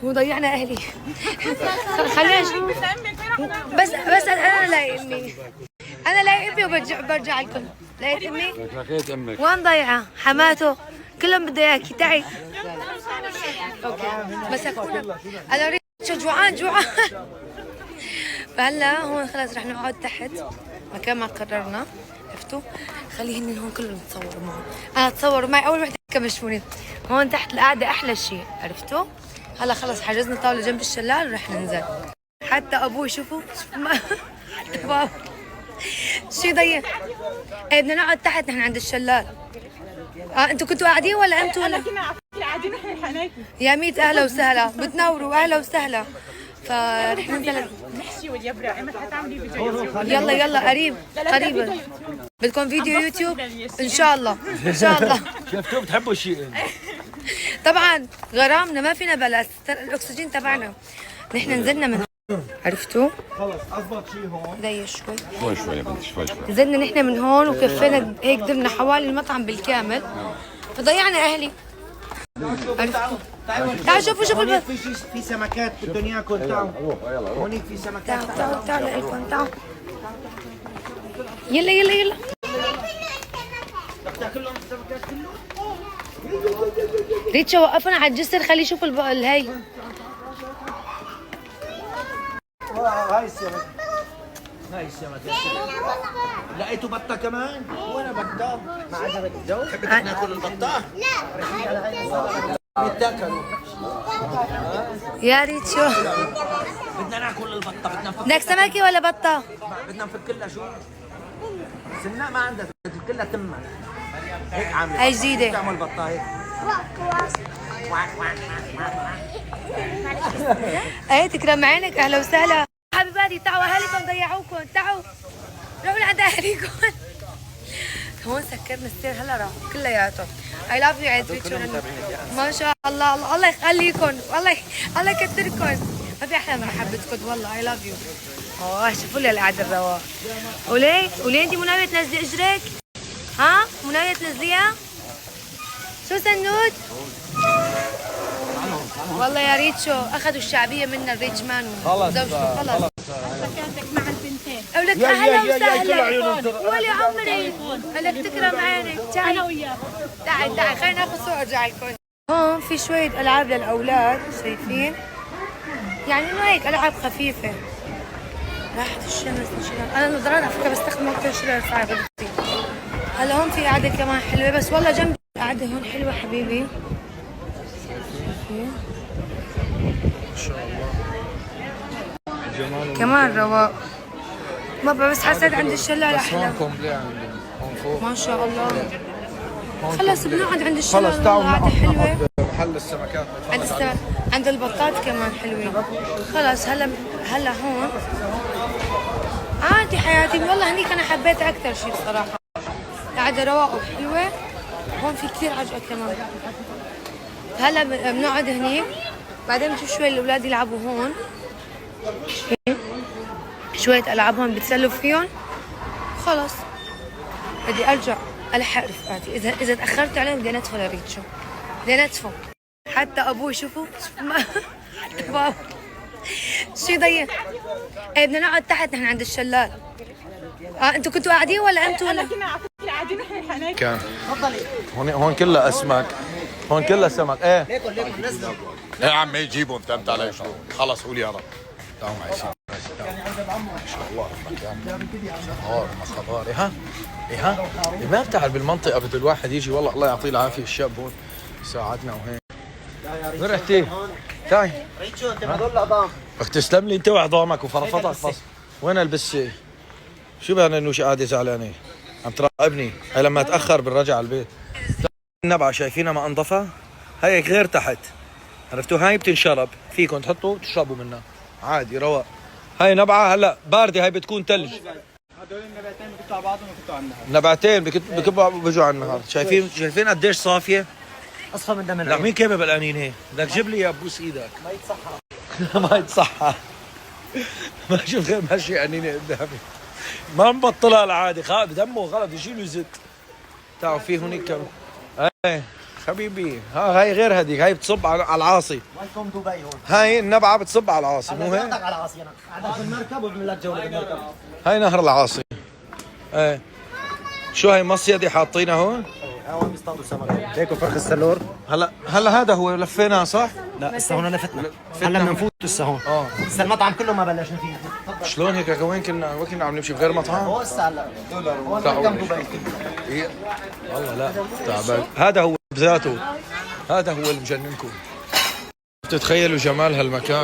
وضيعنا اهلي. خلينا بس انا لاقي امي، انا لاقي امي وبرجع لكم. لقيت امي؟ لقيت امك. وين ضيعه؟ حماته كلهم بده اياكي. تعي. اوكي مسكونا. انا ريتشو جوعان. فهلا هون خلص رح نقعد تحت مكان ما قررنا. عرفتوا؟ خلي هن هون كلهم يتصوروا معهم. انا تصوروا معي اول وحده كمشوني. هون تحت القعده احلى شيء. عرفتوا؟ هلا خلص حجزنا طاوله جنب الشلال ورح ننزل. حتى ابوي شوفوا واو شي ضيق. ايه بدنا نقعد تحت نحن عند الشلال. انتوا كنتوا قاعدين ولا انتوا ولا؟ كنا قاعدين ونحن لحقناكم. يا ميت اهلا وسهلا، بتنوروا اهلا وسهلا. فرح ننزل نحشي واليبرع. ايمتى حتعملي فيديو يوتيوب؟ يلا قريب قريبا. بدكم فيديو يوتيوب؟ ان شاء الله ان شاء الله. شفتوا بتحبوا الشيء. طبعا غرامنا ما فينا بلاس، الاكسجين تبعنا. نحن نزلنا من عرفتوا؟ خلص اضبط شيء هون. دقيقة شوي شوي يا بنتي شوي. نزلنا نحن من هون وكفينا هيك درنا حوالي المطعم بالكامل. فضيعنا اهلي. تعالوا شوفوا هونيك في سمكات بدهم ياكل. تعالوا هونيك في سمكات. تعالوا لكم تعالوا. يلا بدك تاكلهم السمكات كلهم؟ ريتشا وقفنا على الجسر خلي يشوفوا الهي. هاي السمكة. هاي السمكة. لقيتوا بطة كمان؟ وين بطة؟ ما عجبك الجو؟ حبيت ناكل البطة؟ لا. بيتاكلوا. يا ريتشو بدنا ناكل البطة. بدك سمكة ولا بطة؟ بدنا نفك لها شو؟ سناء ما عندها تفك لها تمة. هيك عاملة. هاي جديدة. تعمل بطة هيك. ايه تكرم عينك اهلا وسهلا. حبيباتي تعوا اهلكم ضيعوكم. تعوا روحوا لعند اهلكم. هون سكرنا السير هلا راح كلياته. اي لاف يو عيد ريتشو. ما شاء الله الله يخليكم. الله يكثركم. ما في احلى من محبتكم والله. اي لاف يو. شوفوا لي القعده الرواق. وليه انت مناويه تنزلي اجرك؟ ها مناويه تنزليها؟ شو سنود؟ والله يا ريتشو اخذوا الشعبيه منا الريتش مان وزوجته. خلص سكاتك مع البنتين. اولك اهلا وسهلا. ولي عمري لك تكرم عينك. انا وياك. تعي خلينا ناخذ صور ارجع لكم. هون في شويه العاب للاولاد شايفين؟ يعني انه هيك العاب خفيفه. راحت الشمس انا نظرات على فكره بستخدم اكثر شيء صعبه كثير. هلا هون في قعده كمان حلوه بس والله جنب القعده هون حلوه حبيبي. ما شاء الله. جمال كمان رواق. بابا بس حسيت عند الشلال احلى. هون كومبلي عندهم هون فوق. ما شاء الله. خلص بنقعد عند الشلال. خلص تعالوا قعده حلوه. محل السمكات. عند عند البطات كمان حلوين. خلص هلا هون عادي حياتي والله. هنيك انا حبيتها اكثر شيء بصراحه. قاعده رواق وحلوه. هون في كثير عجقه كمان. هلا بنقعد هنيك بعدين بنشوف شوي الاولاد يلعبوا هون. شويه العاب هون بيتسلوا فيهم. خلص بدي ارجع الحق رفقاتي. اذا تاخرت عليهم بدي ندفع لريتشو. بدي ندفع. حتى ابوي شوفوا واو شي ضيق. ايه بدنا نقعد تحت نحن عند الشلال. انتوا كنتوا قاعدين ولا انتوا ولا؟ كنا قاعدين ونحن لحقناكم. كان هون كلها اسماك. هون كلها سمك. ايه ليكن نزلوا. يا عم يجيبوا انت علي شو. خلص قول يا رب. تعالوا معي سيدي. ما شاء الله المكان. خضار ايه ها ما بتعرف بالمنطقه بده الواحد يجي. والله الله يعطيه العافيه الشاب هون ساعدنا وهيك. وين رحتي؟ تعي ريتشو انت هدول عظام. بدك تسلم لي انت وعظامك وفرفطك فص. وين البسه؟ شو بها نوش قاعده زعلانه؟ عم تراقبني. هي لما اتاخر بالرجع على البيت. النبعه شايفينها ما انضفها؟ هي غير تحت. عرفتوا؟ هاي بتنشرب فيكم تحطوا تشربوا منها عادي رواق. هاي نبعه هلا بارده. هاي بتكون ثلج. هدول النباتين بكتوا على بعضهم وبكتوا على النهر. نبعتين بكبوا بيجوا على النهار. شايفين قديش صافيه؟ اصفى من دم لك مين كيف بالقنين هيك؟ بدك جيب لي يا بوس ايدك. ما يتصحى. ما يتصحى. ما شوف غير ماشي قنينه قدامي. ما مبطلها العادي. دمه غلط يشيلوا زيت. تعرف في هونيك كم. ايه حبيبي هاي غير هديك، هاي بتصب على العاصي. ويلكم دبي هون. هاي النبعة بتصب على العاصي مو هيك؟ على راسي انا قاعد بالمركب وبعمل لك جوله بالمركب. هاي نهر العاصي. ايه شو هاي مصيدة حاطينها هون؟ هون بيصطادوا سمك هيك فرخ السلور. هلا هذا هو لفيناه صح؟ لا هسه هون لفتنا هلا بنفوت هسه هون. هسه المطعم كله ما بلشنا فيه. شلون هيك وين كنا عم نمشي بغير مطعم؟ هو هسه هلا هون تعال. مركب دبي. إيه. والله لا تعبان. هذا هو بذاته، هذا هو اللي مجننكم. تتخيلوا جمال هالمكان.